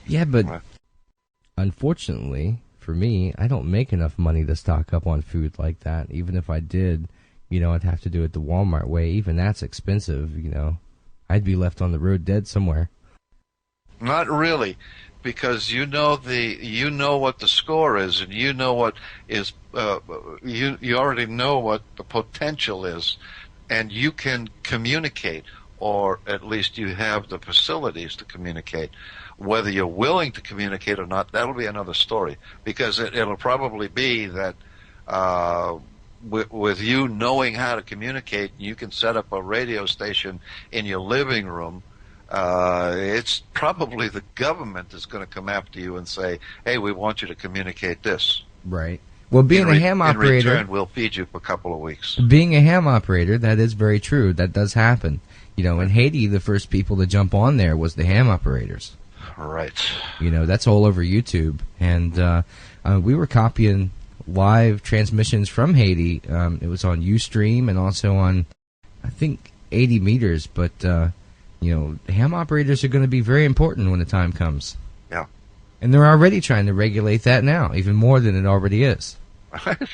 Yeah, but unfortunately for me, I don't make enough money to stock up on food like that. Even if I did, I'd have to do it the Walmart way. Even that's expensive, I'd be left on the road dead somewhere. Not really, because you know what the score is, and you know what is you already know what the potential is, and you can communicate, or at least you have the facilities to communicate. Whether you're willing to communicate or not, that'll be another story, because it'll probably be that with you knowing how to communicate, you can set up a radio station in your living room. It's probably the government that's going to come after you and say, hey, we want you to communicate this. Right. Well, being a ham operator... In return, we'll feed you for a couple of weeks. Being a ham operator, that is very true. That does happen. In Haiti, the first people to jump on there was the ham operators. Right. That's all over YouTube. And we were copying live transmissions from Haiti. It was on Ustream and also on, I think, 80 meters, but... ham operators are going to be very important when the time comes. Yeah. And they're already trying to regulate that now, even more than it already is. Right.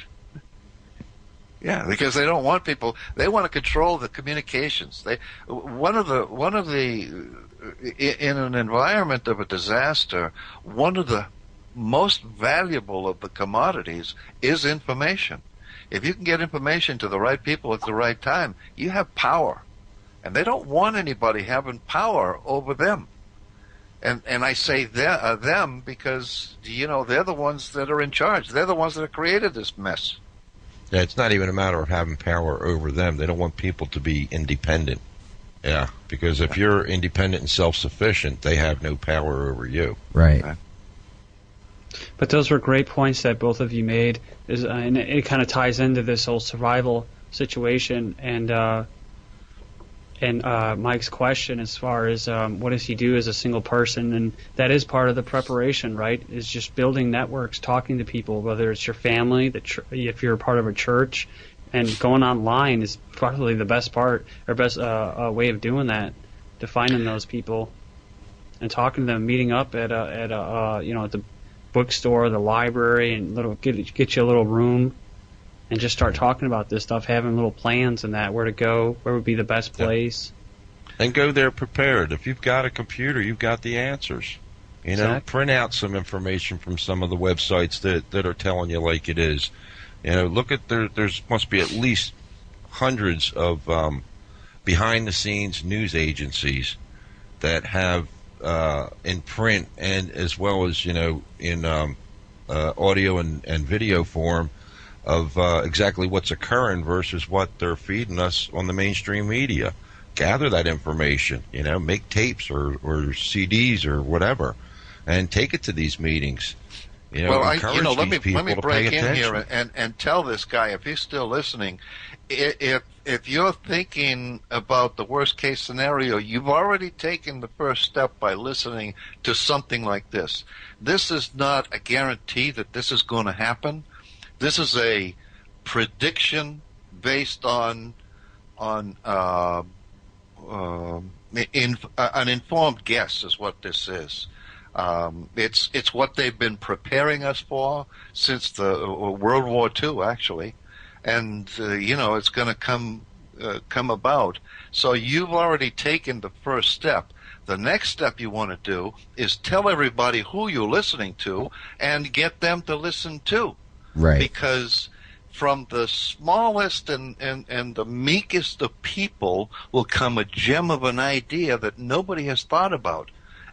Yeah, because they don't want people. They want to control the communications. In an environment of a disaster, one of the most valuable of the commodities is information. If you can get information to the right people at the right time, you have power. And they don't want anybody having power over them. And I say them because, they're the ones that are in charge. They're the ones that have created this mess. Yeah, it's not even a matter of having power over them. They don't want people to be independent. Yeah, because if you're independent and self-sufficient, they have no power over you. Right. But those were great points that both of you made, and it kind of ties into this whole survival situation and Mike's question as far as what does he do as a single person, and that is part of the preparation, right? Is just building networks, talking to people, whether it's your family, if you're a part of a church, and going online is probably the best part or best way of doing that, to finding those people and talking to them, meeting up at the bookstore, the library, and get you a little room. And just start talking about this stuff, having little plans and that, where to go, where would be the best place. And go there prepared. If you've got a computer, you've got the answers. Exactly. Print out some information from some of the websites that are telling you like it is. Look at there's must be at least hundreds of behind-the-scenes news agencies that have in print and as well as in audio and video form of exactly what's occurring versus what they're feeding us on the mainstream media. Gather that information, make tapes or CDs or whatever, and take it to these meetings. Let me break in here and tell this guy, if he's still listening, if you're thinking about the worst case scenario, you've already taken the first step by listening to something like this. This is not a guarantee that this is going to happen. This is a prediction based on an informed guess is what this is. It's what they've been preparing us for since the World War II, actually, and it's going to come about. So you've already taken the first step. The next step you want to do is tell everybody who you're listening to and get them to listen too. Right. Because from the smallest and the meekest of people will come a gem of an idea that nobody has thought about,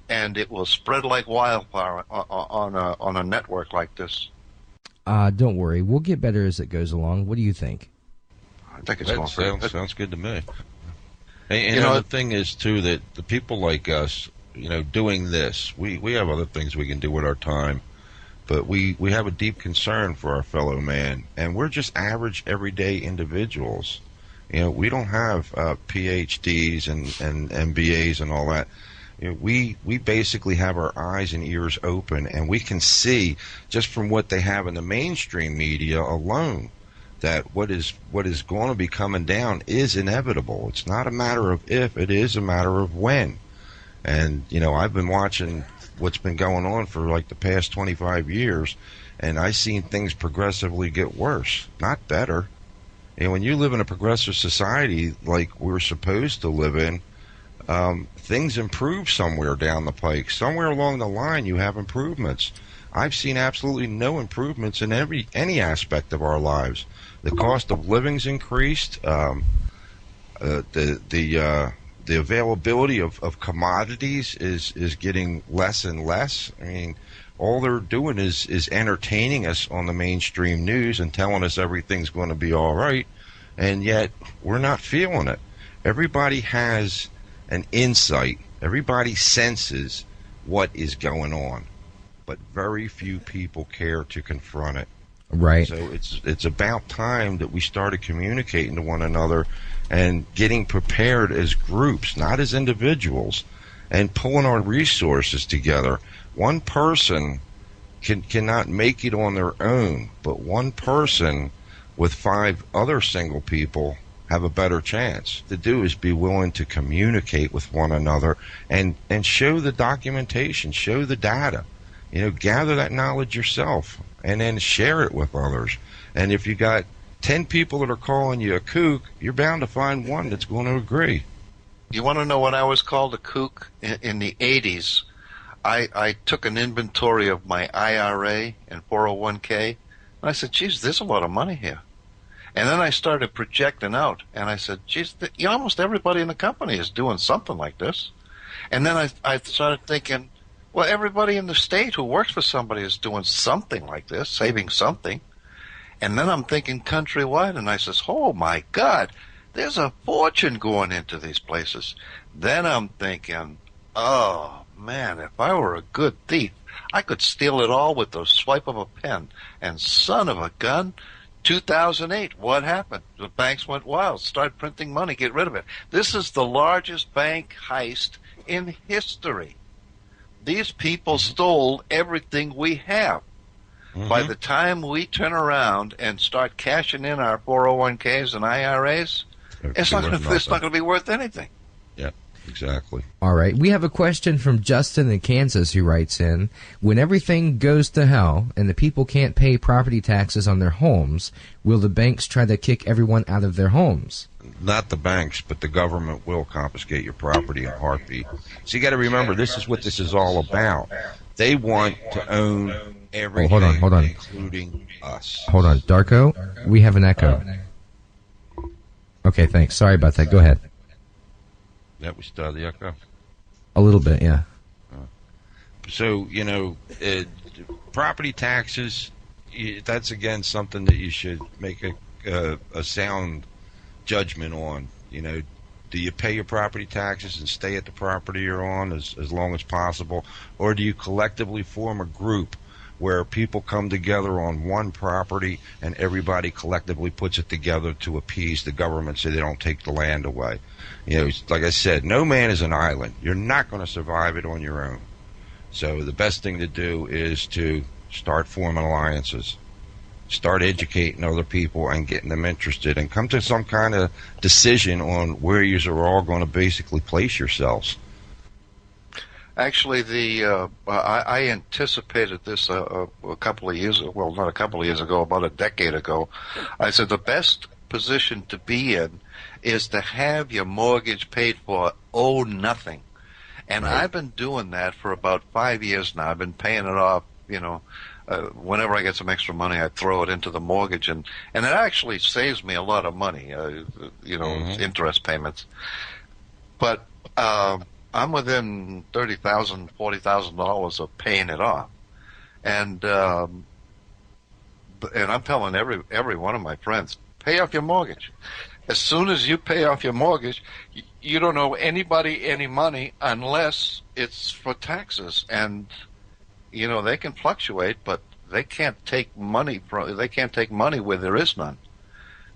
and it will spread like wildfire on a network like this. Don't worry, we'll get better as it goes along. What do you think? I think it's going sounds good to me. And the thing is too that the people like us, doing this, we have other things we can do with our time. But we have a deep concern for our fellow man, and we're just average, everyday individuals. We don't have PhDs and MBAs and all that. We basically have our eyes and ears open, and we can see just from what they have in the mainstream media alone that what is going to be coming down is inevitable. It's not a matter of if, it is a matter of when. And, I've been watching what's been going on for like the past 25 years, and I've seen things progressively get worse, not better. And when you live in a progressive society like we're supposed to live in, things improve somewhere down the pike. Somewhere along the line, you have improvements. I've seen absolutely no improvements in any aspect of our lives. The cost of living's increased. The availability of commodities is getting less and less. I mean, all they're doing is entertaining us on the mainstream news and telling us everything's going to be all right, and yet we're not feeling it. Everybody has an insight. Everybody senses what is going on, but very few people care to confront it. Right. So it's about time that we started communicating to one another and getting prepared as groups, not as individuals, and pulling our resources together. One person cannot make it on their own, but one person with 5 other single people have a better chance. To do is be willing to communicate with one another and show the documentation, show the data. Gather that knowledge yourself and then share it with others. And if you got 10 people that are calling you a kook, you're bound to find one that's going to agree. You want to know what I was called a kook? In the 80s, I took an inventory of my IRA and 401k, and I said, geez, there's a lot of money here. And then I started projecting out, and I said, geez, almost everybody in the company is doing something like this. And then I started thinking, well, everybody in the state who works for somebody is doing something like this, saving something. And then I'm thinking countrywide, and I says, oh, my God, there's a fortune going into these places. Then I'm thinking, oh, man, if I were a good thief, I could steal it all with the swipe of a pen. And son of a gun, 2008, what happened? The banks went wild, started printing money, get rid of it. This is the largest bank heist in history. These people stole everything we have. Mm-hmm. By the time we turn around and start cashing in our 401ks and IRAs, it's not going to be worth anything. Yeah, exactly. All right. We have a question from Justin in Kansas who writes in, when everything goes to hell and the people can't pay property taxes on their homes, will the banks try to kick everyone out of their homes? Not the banks, but the government will confiscate your property in a heartbeat. So you got to remember, this is what this is all about. They want to own everything, hold on. Including us. Hold on. Darko, we have an echo. Okay, thanks. Sorry about that. Go ahead. Yeah, we still have the echo? A little bit, yeah. So, property taxes, that's, again, something that you should make a sound judgment on. Do you pay your property taxes and stay at the property you're on as long as possible, or do you collectively form a group where people come together on one property and everybody collectively puts it together to appease the government so they don't take the land away? Like I said, no man is an island. You're not going to survive it on your own. So the best thing to do is to start forming alliances. Start educating other people and getting them interested, and come to some kind of decision on where you are all going to basically place yourselves. Actually, I anticipated this a couple of years ago. Well, not a couple of years ago, about a decade ago. I said the best position to be in is to have your mortgage paid for, owe nothing. And right. I've been doing that for about 5 years now. I've been paying it off, whenever I get some extra money, I throw it into the mortgage, and it actually saves me a lot of money, mm-hmm. interest payments. But I'm within $30,000, $40,000 of paying it off, and I'm telling every one of my friends, pay off your mortgage. As soon as you pay off your mortgage, you don't owe anybody any money unless it's for taxes, and they can fluctuate, but they can't take money where there is none.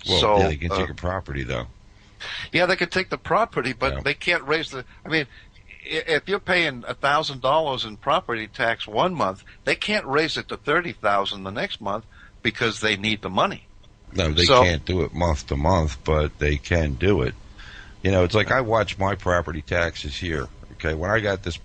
Well, so, yeah, they can take a property, though. Yeah, they can take the property, but they can't raise the. I mean, if you're paying $1,000 in property tax one month, they can't raise it to $30,000 the next month because they need the money. No, they can't do it month to month, but they can do it. It's like I watch my property taxes here. Okay, when I got this